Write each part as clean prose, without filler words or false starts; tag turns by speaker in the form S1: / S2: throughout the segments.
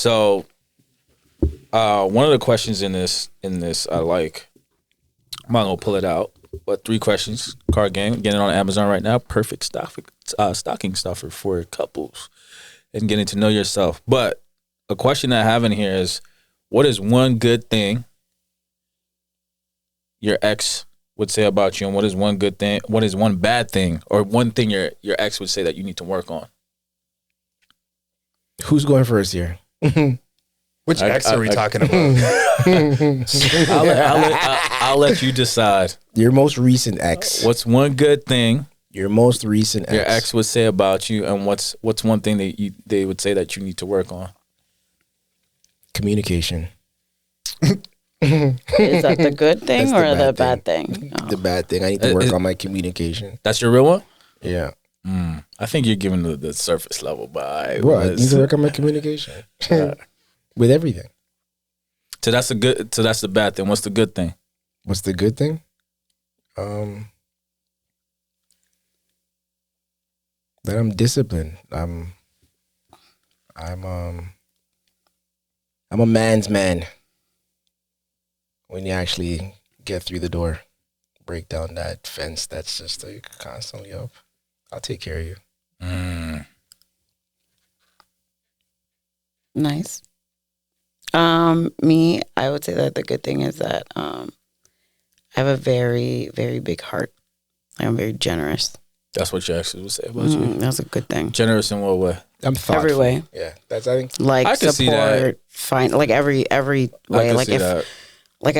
S1: So, one of the questions in this, I like. I'm not gonna pull it out, but 3 questions. Card game. Getting it on Amazon right now. Perfect stocking stuffer for couples and getting to know yourself. But a question I have in here is, what is one good thing your ex would say about you, and what is one good thing? What is one bad thing, or one thing your ex would say that you need to work on?
S2: Who's going first here?
S3: Which ex are we talking about?
S1: I'll let you decide.
S2: Your most recent ex.
S1: What's one good thing
S2: Your most recent ex.
S1: your ex would say about you, and what's one thing that they would say that you need to work on?
S2: Communication.
S4: Is that the good thing
S2: That's
S4: or
S2: the
S4: the
S2: bad
S4: bad thing?
S2: The bad thing. I need to work on my communication.
S1: That's your real one?
S2: Yeah.
S1: I think you're giving the surface level by.
S2: Bro, I need to work on my communication. With everything.
S1: So that's the bad thing. What's the good thing?
S2: What's the good thing? That I'm disciplined. I'm a man's man. When you actually get through the door, break down that fence that's just like constantly up, I'll take care of you.
S4: Nice. Me, I would say that the good thing is that I have a very, very big heart. I'm very generous.
S1: That's what your ex would say about you.
S4: That's a good thing.
S1: Generous in what way?
S2: I'm thoughtful.
S4: Every way.
S2: Yeah, that's I think.
S4: Like
S1: I can see that.
S4: support, find like every way. Like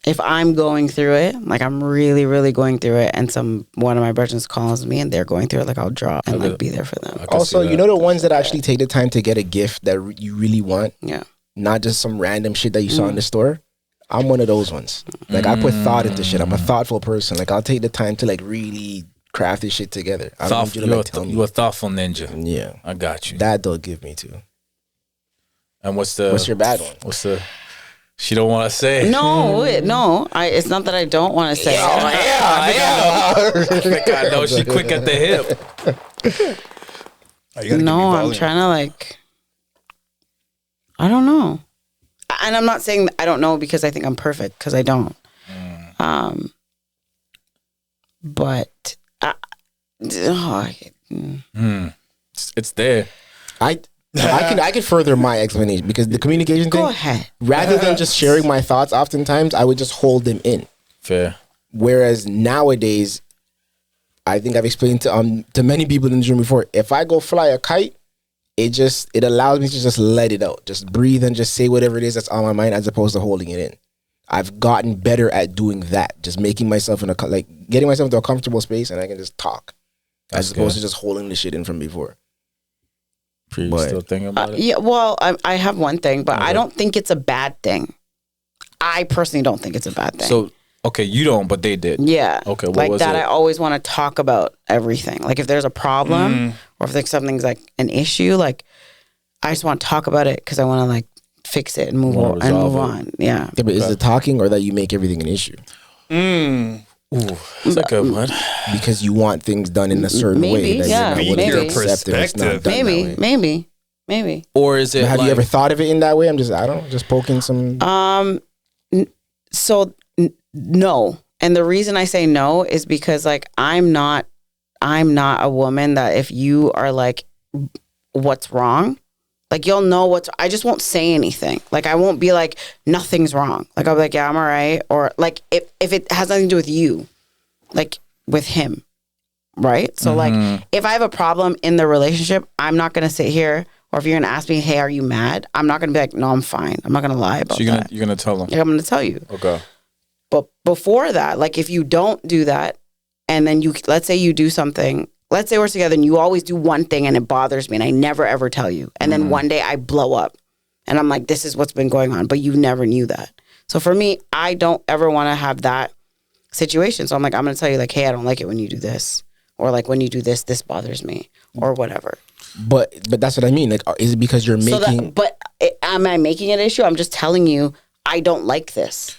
S4: if I'm going through it, like I'm really, really going through it, and one of my brothers calls me and they're going through it, like I'll drop and like be there for them.
S2: Also, you know the ones that actually take the time to get a gift that you really want?
S4: Yeah.
S2: Not just some random shit that you saw in the store. I'm one of those ones. Like I put thought into shit. I'm a thoughtful person. Like I'll take the time to like really craft this shit together. I don't need you to like tell me.
S1: You're a thoughtful ninja.
S2: Yeah.
S1: I got you.
S2: That they'll give me too.
S1: And what's
S2: your bad one?
S1: She don't want to say.
S4: No. It's not that I don't want to say.
S1: I think I know she quick at the hip.
S4: I'm trying to like. I don't know, and I'm not saying I don't know because I think I'm perfect because I don't. But
S1: it's there.
S2: I could further my explanation because the communication thing.
S4: Go ahead.
S2: Rather than just sharing my thoughts, oftentimes I would just hold them in.
S1: Fair.
S2: Whereas nowadays, I think I've explained to many people in the room before. If I go fly a kite, it allows me to just let it out, just breathe and just say whatever it is that's on my mind, as opposed to holding it in. I've gotten better at doing that, just making myself getting myself into a comfortable space, and I can just talk, as opposed to just holding the shit in from before.
S1: Pree, you still thinking about it?
S4: Yeah, well, I have one thing, but I don't think it's a bad thing. I personally don't think it's a bad thing.
S1: So, okay, you don't, but they did.
S4: Yeah.
S1: Okay, what
S4: like
S1: was
S4: that,
S1: it?
S4: I always want to talk about everything. Like if there's a problem or if like something's like an issue, like I just want to talk about it because I want to like fix it and move on. Yeah.
S2: But is it talking or that you make everything an issue?
S1: Ooh, that's a good one.
S2: Because you want things done in a certain way. That
S4: yeah,
S2: you're not willing to
S4: maybe.
S2: accept if it's not done that way.
S4: Maybe.
S1: Or is it?
S2: Have you ever thought of it in that way? Just poking some.
S4: So no, and the reason I say no is because like I'm not a woman that if you are like, what's wrong? Like you'll know I just won't say anything. Like I won't be like, nothing's wrong. Like I'll be like, yeah, I'm all right. Or like if it has nothing to do with you, like with him. Right? So like if I have a problem in the relationship, I'm not going to sit here, or if you're going to ask me, hey, are you mad? I'm not going to be like, no, I'm fine. I'm not going to lie about that.
S1: You're going to tell them.
S4: Yeah, I'm going to tell you.
S1: Okay.
S4: But before that, like if you don't do that, and then let's say you do something, let's say we're together and you always do one thing and it bothers me and I never ever tell you. And then one day I blow up and I'm like, this is what's been going on, but you never knew that. So for me, I don't ever want to have that situation. So I'm like, I'm going to tell you like, hey, I don't like it when you do this. Or like when you do this, this bothers me or whatever.
S2: But that's what I mean. Like, is it because you're making...
S4: am I making an issue? I'm just telling you, I don't like this.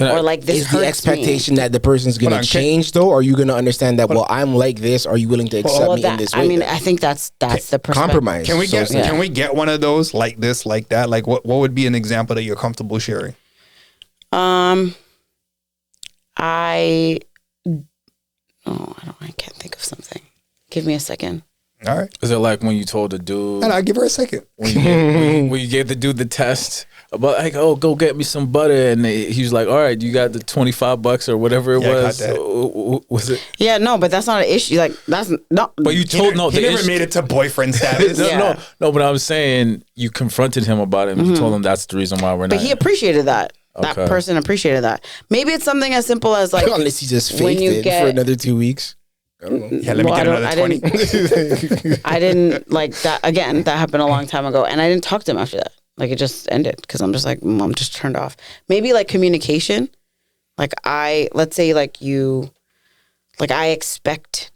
S4: or like this
S2: is
S4: hurts
S2: the expectation
S4: me.
S2: that the person's going to change though? Or are you going to understand that, well, I'm like this? Are you willing to accept me in this way?
S4: I mean, I think that's the perspective.
S2: Compromise.
S3: Can we get one of those like this, like that? Like what would be an example that you're comfortable sharing?
S4: I can't think of something. Give me a second.
S3: All right.
S1: Is it like when you told the dude?
S3: And I'll give her a second.
S1: When you gave the dude the test about like, oh, go get me some butter, and he was like, all right, you got the $25 or whatever it was. Was it?
S4: Yeah, no, but that's not an issue. Like that's not.
S1: But you told
S3: he never made it to boyfriend status.
S1: No. But I'm saying you confronted him about it. And You told him that's the reason why we're not.
S4: But he appreciated that. That person appreciated that. Maybe it's something as simple as like
S2: unless he just faked it for another 2 weeks. I don't know.
S3: Yeah, let me get another 20.
S4: I didn't like that. Again, that happened a long time ago, and I didn't talk to him after that. Like it just ended because I'm just like, I'm just turned off. Maybe like communication. Like let's say like I expect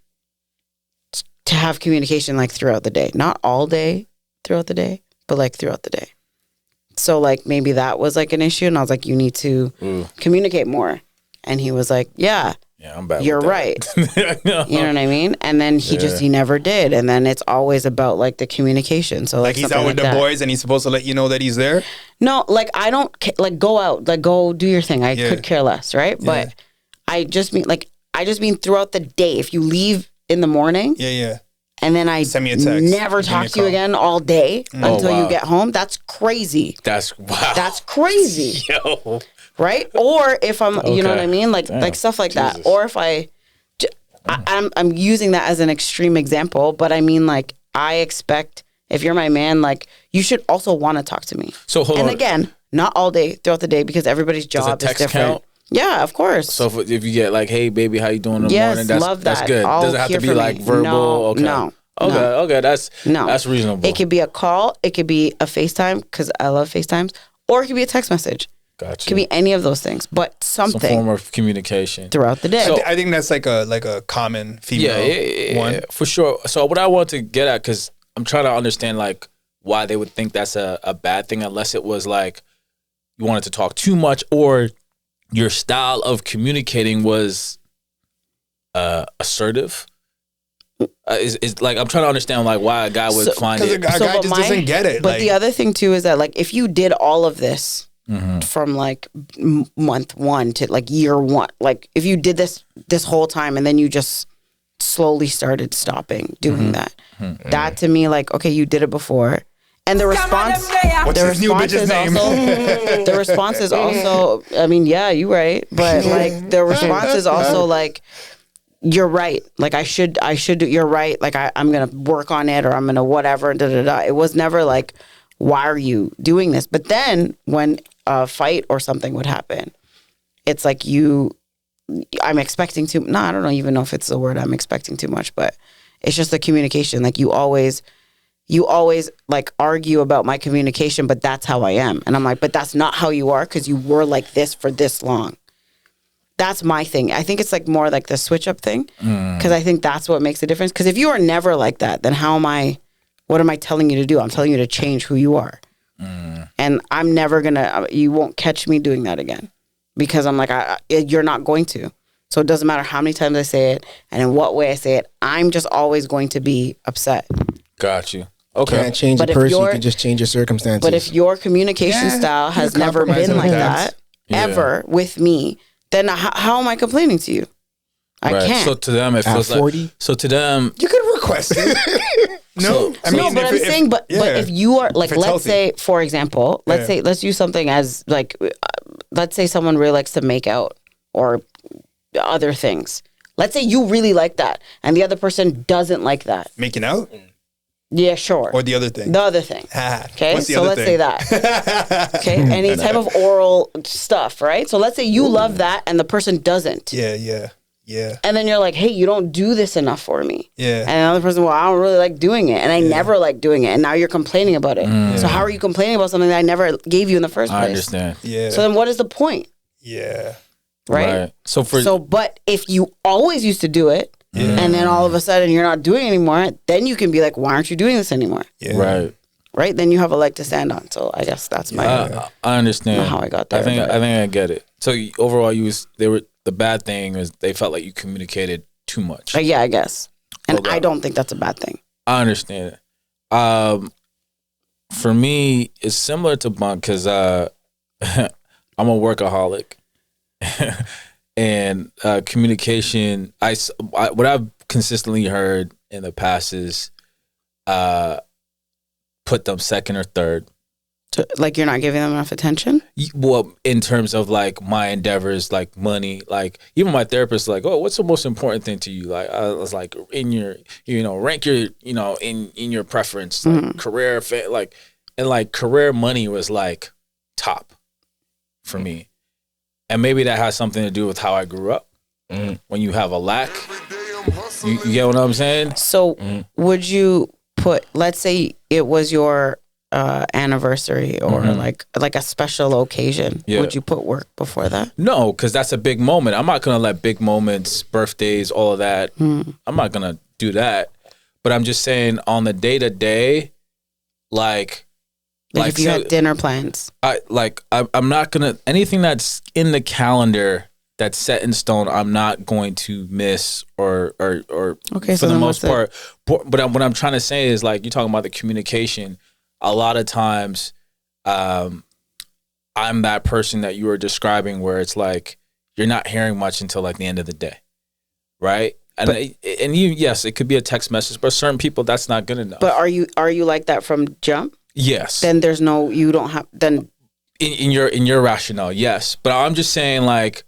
S4: to have communication like throughout the day, not all day throughout the day, but like throughout the day. So like maybe that was like an issue, and I was like, you need to communicate more. And he was like, yeah,
S1: I'm bad.
S4: You're right. You know what I mean? And then he never did. And then it's always about like the communication. So like
S3: he's out with the boys and he's supposed to let you know that he's there.
S4: No, like I don't like go out, like go do your thing. I could care less, right? But I just mean throughout the day. If you leave in the morning, and then I
S3: send me a text,
S4: never talk to you again all day until you get home. That's crazy.
S1: That's
S4: crazy.
S1: Yo.
S4: Right? Or if I'm, you know what I mean? Like stuff like that. Or if I'm using that as an extreme example, but I mean like I expect if you're my man, like you should also want to talk to me.
S1: So hold on.
S4: And again, not all day throughout the day because everybody's job is different. Count? Yeah, of course.
S1: So if you get like, hey baby, how you doing in the morning? That's good. Does it have to be like verbal?
S4: No.
S1: Okay. That's reasonable.
S4: It could be a call. It could be a FaceTime because I love FaceTimes, or it could be a text message.
S1: Gotcha.
S4: It could be any of those things, but something.
S1: Some form of communication
S4: throughout the day.
S3: So I think that's like a common female one.
S1: For sure. So what I want to get at, because I'm trying to understand like why they would think that's a bad thing, unless it was like you wanted to talk too much or your style of communicating was assertive. Is like I'm trying to understand like why a guy would find it.
S3: Because a guy just doesn't get it.
S4: But the other thing too is that like if you did all of this from like month one to like year one, like if you did this whole time and then you just slowly started stopping doing that, that to me like okay, you did it before. And the response, the response is also, I mean, yeah, you're right. But like the response is also like, you're right. Like I should do, you're right. Like I'm going to work on it or I'm going to whatever. It was never like, why are you doing this? But then when a fight or something would happen, it's like I'm expecting too, I don't even know if it's the word I'm expecting too much, but it's just the communication. Like you always like argue about my communication, but that's how I am. And I'm like, but that's not how you are because you were like this for this long. That's my thing. I think it's like more like the switch up thing because I think that's what makes a difference. Because if you are never like that, then what am I telling you to do? I'm telling you to change who you are. And I'm never you won't catch me doing that again because I'm like, you're not going to. So it doesn't matter how many times I say it and in what way I say it. I'm just always going to be upset.
S1: Got you. Okay.
S2: You can't change the person, you can just change your circumstances.
S4: But if your communication style has never been like that, ever with me, then how am I complaining to you? I can't.
S1: So to them, it feels like 40. So to them,
S3: you could request it. No, I mean,
S4: but I'm saying, but if you are like, let's say, for example, let's use something as like, let's say someone really likes to make out or other things. Let's say you really like that, and the other person doesn't like that.
S3: Making out.
S4: Yeah, sure.
S3: Or the other thing.
S4: The other thing. Okay, so let's say that. Okay, any type of oral stuff, right? So let's say you love that and the person doesn't.
S3: Yeah.
S4: And then you're like, hey, you don't do this enough for me.
S3: Yeah.
S4: And another person, well, I don't really like doing it. And I never like doing it. And now you're complaining about it. So how are you complaining about something that I never gave you in the first place?
S1: I understand.
S3: Yeah.
S4: So then what is the point?
S3: Yeah.
S4: Right?
S1: So
S4: but if you always used to do it, and then all of a sudden you're not doing it anymore, then you can be like, why aren't you doing this anymore?
S1: Yeah.
S4: Right? Then you have a leg to stand on. So I guess that's my
S1: I understand
S4: how I got there.
S1: I think I get it. So overall, the bad thing is they felt like you communicated too much.
S4: Yeah, I guess. And
S1: Okay.
S4: I don't think that's a bad thing.
S1: I understand it. For me, it's similar to Bunk because I'm a workaholic, and communication. What I've consistently heard in the past is put them second or third.
S4: Like you're not giving them enough attention?
S1: Well, in terms of like my endeavors, like money, like even my therapist, like, oh, what's the most important thing to you? Like, I was like, in your, rank your, in your preference, like career, like career money was like top for me. And maybe that has something to do with how I grew up. When you have a lack, you get what I'm saying?
S4: So would you put, let's say it was your anniversary or like a special occasion, would you put work before that?
S1: No, because that's a big moment. I'm not gonna let big moments, birthdays, all of that. I'm not gonna do that. But I'm just saying, on the day to day, like
S4: if you had dinner plans,
S1: I'm not gonna, anything that's in the calendar that's set in stone, I'm not going to miss or
S4: okay,
S1: for the most part. But what I'm trying to say is, like, you're talking about the communication. A lot of times, I'm that person that you were describing where it's like you're not hearing much until like the end of the day, right? And yes, it could be a text message, but certain people, that's not good enough.
S4: But are you like that from jump?
S1: Yes.
S4: Then you don't have then
S1: in your rationale, yes. But I'm just saying, like,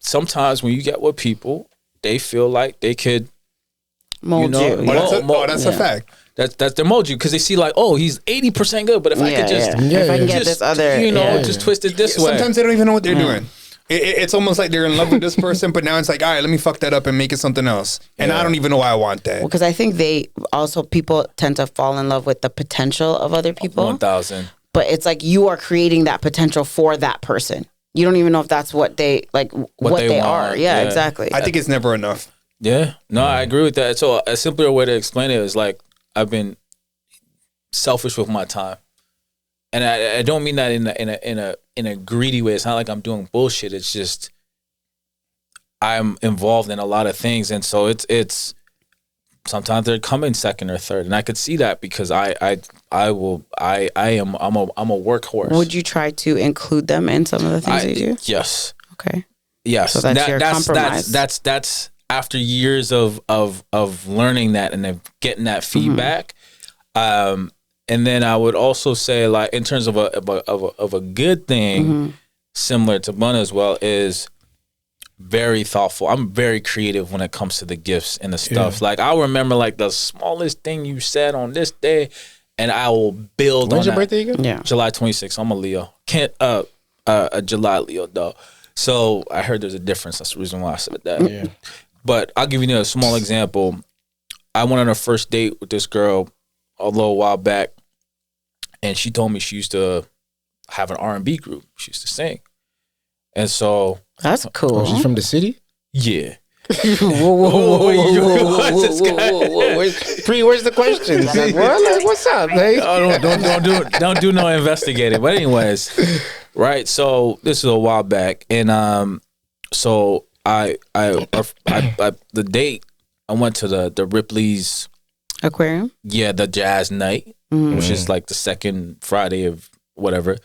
S1: sometimes when you get with people, they feel like they could
S4: mold you.
S3: That's a fact.
S1: That's their mold you because they see like, oh, he's 80% good, but if I could just
S4: if I can get this other,
S1: just twist it this way.
S3: Sometimes they don't even know what they're doing. It's almost like they're in love with this person, but now it's like, all right, let me fuck that up and make it something else. And I don't even know why I want that.
S4: Well, because I think people tend to fall in love with the potential of other people.
S1: 1,000.
S4: But it's like you are creating that potential for that person. You don't even know if that's what they like, what they are. Yeah, exactly.
S3: I think it's never enough.
S1: Yeah, no, I agree with that. So a simpler way to explain it is like, I've been selfish with my time, and I don't mean that in a greedy way. It's not like I'm doing bullshit. It's just I'm involved in a lot of things, and so it's sometimes they're coming second or third, and I could see that because I'm a workhorse.
S4: Would you try to include them in some of the things you do?
S1: Yes.
S4: Okay.
S1: Yes.
S4: So that's your compromise.
S1: That's after years of learning that and then getting that feedback. And then I would also say, like, in terms of a good thing, similar to Bun as well, is very thoughtful. I'm very creative when it comes to the gifts and the stuff. Like, I'll remember like the smallest thing you said on this day, and I will build on
S2: When's your
S1: that.
S2: birthday again?
S4: Yeah.
S1: July 26th. I'm a Leo. A July Leo though. So I heard there's a difference. That's the reason why I said that.
S2: Yeah.
S1: But I'll give you a small example. I went on a first date with this girl a little while back, and she told me she used to have an R&B group. She used to sing. And so...
S4: That's cool.
S2: Oh, she's from the city?
S1: Yeah.
S2: Whoa. Pree, where's the questions? Like, what? Like, what's up, man?
S1: Don't do no investigating. But anyways, right? So this is a while back, and so I the date, I went to the Ripley's
S4: Aquarium.
S1: Yeah, the jazz night, which is like the second Friday of whatever.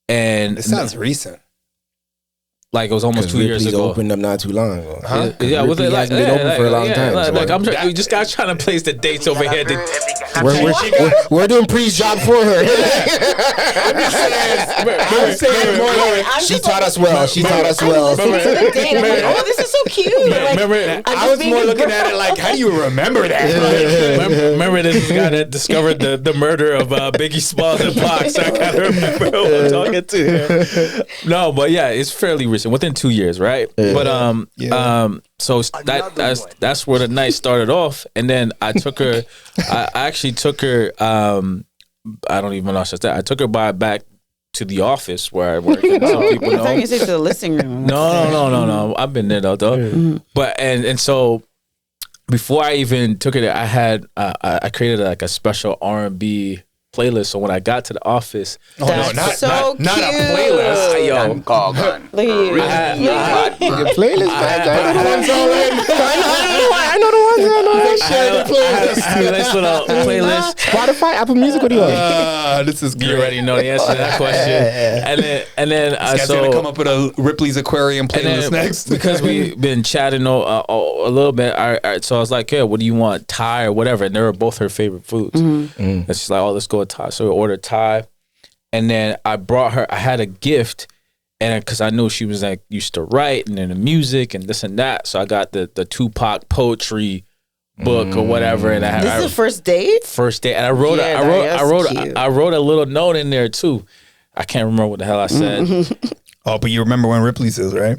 S1: And
S3: It sounds recent.
S1: like it was almost 2 years ago.
S2: Opened up not too long ago.
S3: Huh?
S1: Yeah, was it like
S2: hasn't been open for a long time.
S1: Like I'm we just got trying to place the dates over here.
S2: We're doing Pree's job for her.
S3: I'm saying more like,
S2: She taught us well. She taught us well.
S4: I'm like, oh, this is so cute. Like,
S1: Remember,
S3: I was more looking at it like, how do you remember that?
S1: remember this guy that discovered the murder of Biggie Smalls and Pac, so I kind of remember who I'm talking to. No, but yeah, it's fairly recent, within 2 years, right? But so that's where the night started off, and then I took her. I actually took her. I don't even know if that. I took her back to the office where I work. And some people
S4: I
S1: know.
S4: thought you said to the listing room.
S1: No. I've been there though. But and so before I even took her there, I had I created like a special R&B playlist. So when I got to the office,
S4: That's so
S3: not a
S4: cute.
S3: playlist.
S1: yo,
S4: Look at you.
S2: Your playlist, man. I know the ones already. I know the ones. I know that shit.
S1: I had a nice little playlist.
S2: Spotify, Apple Music. What do you want?
S3: This is great.
S1: You already know the answer to that question. And then
S3: This guy's gonna come up with a Ripley's Aquarium playlist next.
S1: because we've been chatting a little bit. So I was like, yeah, what do you want, Thai or whatever? And they were both her favorite foods. And she's like, oh, let's go with Thai. So we ordered Thai, and then I brought her. I had a gift, and because I knew she was like used to write and then the music and this and that, so I got the Tupac poetry book or whatever. And
S4: This is the first date?
S1: first date, and I wrote I wrote a little note in there too. I can't remember what the hell I said.
S3: Oh, but you remember when Ripley's is, right?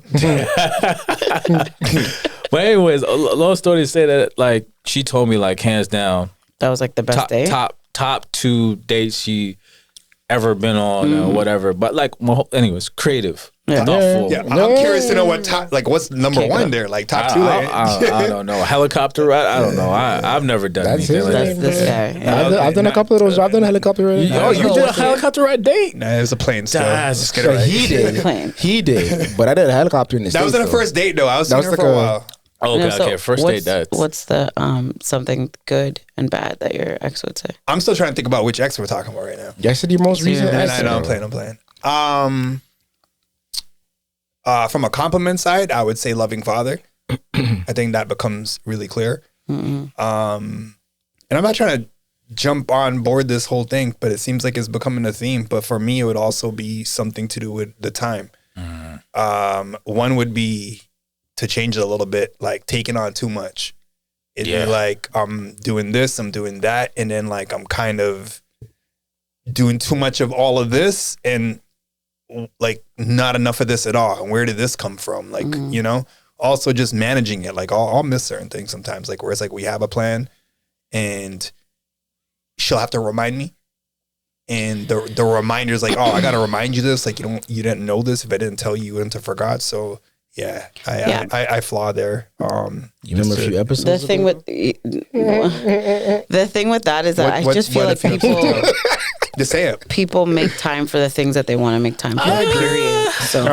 S1: But anyways, a long story to say that like she told me like hands down
S4: That was like the best date?
S1: top 2 dates she ever been on or whatever. But like, well, anyways, creative, thoughtful.
S3: Yeah, I'm curious to know what's number one there, like top two.
S1: I don't know. Helicopter ride? I don't know. I've never done
S2: That's
S1: anything
S2: his
S1: like
S2: name.
S1: that.
S4: This guy.
S2: I've done a couple of those. I've done a helicopter ride.
S1: Oh, you did a helicopter ride date?
S3: Nah, it was a plane still.
S1: That's
S3: Let's get it right.
S2: He did.
S4: Plane.
S2: He did. But I did a helicopter in the
S3: That was
S2: States,
S3: in the
S2: though.
S3: first date though. I was seeing her
S2: was
S3: for a
S2: like a-
S3: while.
S1: Oh, okay,
S4: So
S1: okay. First
S4: what's-
S1: date, that's...
S4: What's the something good and bad that your ex would say?
S3: I'm still trying to think about which ex we're talking about right now.
S2: Yesterday, most recent.
S3: And I
S2: ex,
S3: know I'm
S2: bro.
S3: playing. From a compliment side, I would say loving father. I think that becomes really clear. And I'm not trying to jump on board this whole thing, but it seems like it's becoming a theme. But for me, it would also be something to do with the time. One would be to change it a little bit, like taking on too much. It'd be like, I'm doing this, I'm doing that, and then like I'm kind of doing too much of all of this and like not enough of this at all. And where did this come from? Like, you know, also just managing it. Like I'll miss certain things sometimes, like where it's like we have a plan and she'll have to remind me. And the reminder's like, oh, I gotta remind you this. Like you didn't know this. If I didn't tell you, you wouldn't have forgot. So yeah, I flaw there.
S2: You remember a few episodes
S4: The thing
S2: ago?
S4: with the thing with that is that I just feel like
S3: if you-
S4: people
S3: Just say it.
S4: people make time for the things that they want to make time for. Period. So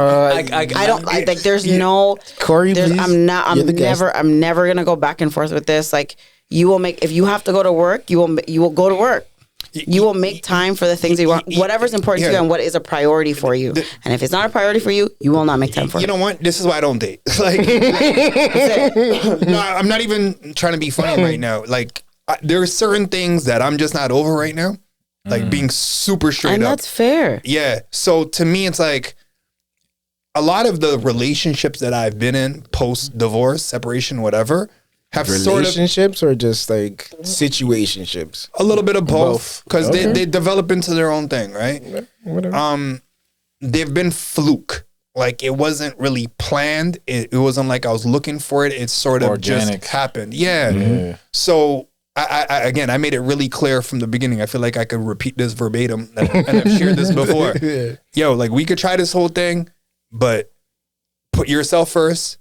S4: I don't like there's no
S2: Corey,
S4: there's
S2: please. You're the guest.
S4: I'm never gonna go back and forth with this. Like you will make if you have to go to work, you will go to work. You will make time for the things that you want, whatever's important to you and what is a priority for you. And if it's not a priority for you, you will not make time for it.
S3: You know what? This is why I don't date. Like, no, I'm not even trying to be funny right now. Like, there are certain things that I'm just not over right now. Like being super straight
S4: And
S3: up.
S4: that's fair.
S3: Yeah. So to me, it's like a lot of the relationships that I've been in post divorce, separation, whatever, have sort of
S2: Relationships or just like situationships?
S3: a little bit of both because
S2: Okay.
S3: they develop into their own thing, right?
S2: Whatever.
S3: They've been fluke. Like it wasn't really planned. It wasn't like I was looking for it. It sort of
S1: Organic.
S3: just happened. Yeah. So I again, I made it really clear from the beginning. I feel like I could repeat this verbatim and I've shared this before. Yo, like we could try this whole thing, but put yourself first.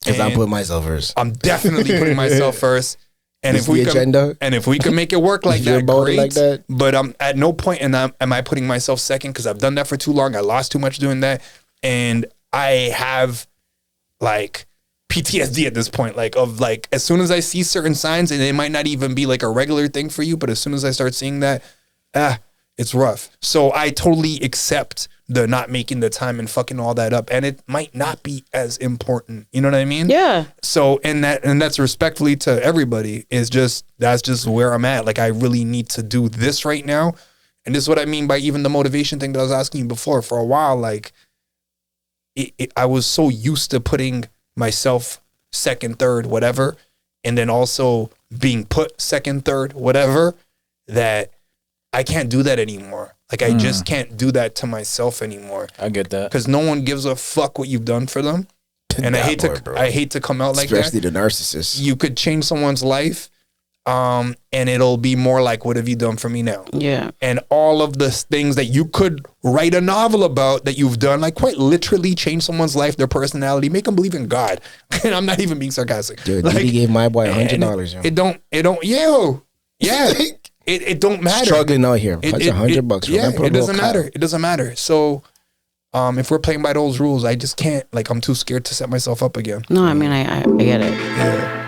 S2: Because I'm
S3: And
S2: putting myself first.
S3: I'm definitely putting myself first. And
S2: It's
S3: if we
S2: the
S3: can,
S2: agenda.
S3: and if we can make it work like
S2: If you're
S3: that,
S2: about it
S3: great.
S2: like that.
S3: But at no point am I putting myself second because I've done that for too long. I lost too much doing that, and I have like PTSD at this point. Like of like as soon as I see certain signs, and it might not even be like a regular thing for you, but as soon as I start seeing that, it's rough. So I totally accept the not making the time and fucking all that up, and it might not be as important. You know what I mean?
S4: Yeah.
S3: So and that's respectfully to everybody is just that's just where I'm at. Like I really need to do this right now. And this is what I mean by even the motivation thing that I was asking you before. For a while, like I was so used to putting myself second, third, whatever, and then also being put second, third, whatever, that I can't do that anymore. Like I just can't do that to myself anymore.
S1: I get that.
S3: Because no one gives a fuck what you've done for them. And
S2: That part, bro.
S3: I hate to come out like that.
S2: Especially the narcissist.
S3: You could change someone's life, and it'll be more like, what have you done for me now?
S4: Yeah.
S3: And all of the things that you could write a novel about that you've done, like quite literally change someone's life, their personality, make them believe in God. And I'm not even being sarcastic.
S2: Dude,
S3: Like,
S2: Diddy gave my boy
S3: and
S2: $100. Yo.
S3: It don't, yeah. it don't matter.
S2: Struggling out here. It's $100 bucks.
S3: Yeah, it doesn't matter. It doesn't matter. So, if we're playing by those rules, I just can't. Like, I'm too scared to set myself up again.
S4: No, I mean, I get it.
S3: Yeah.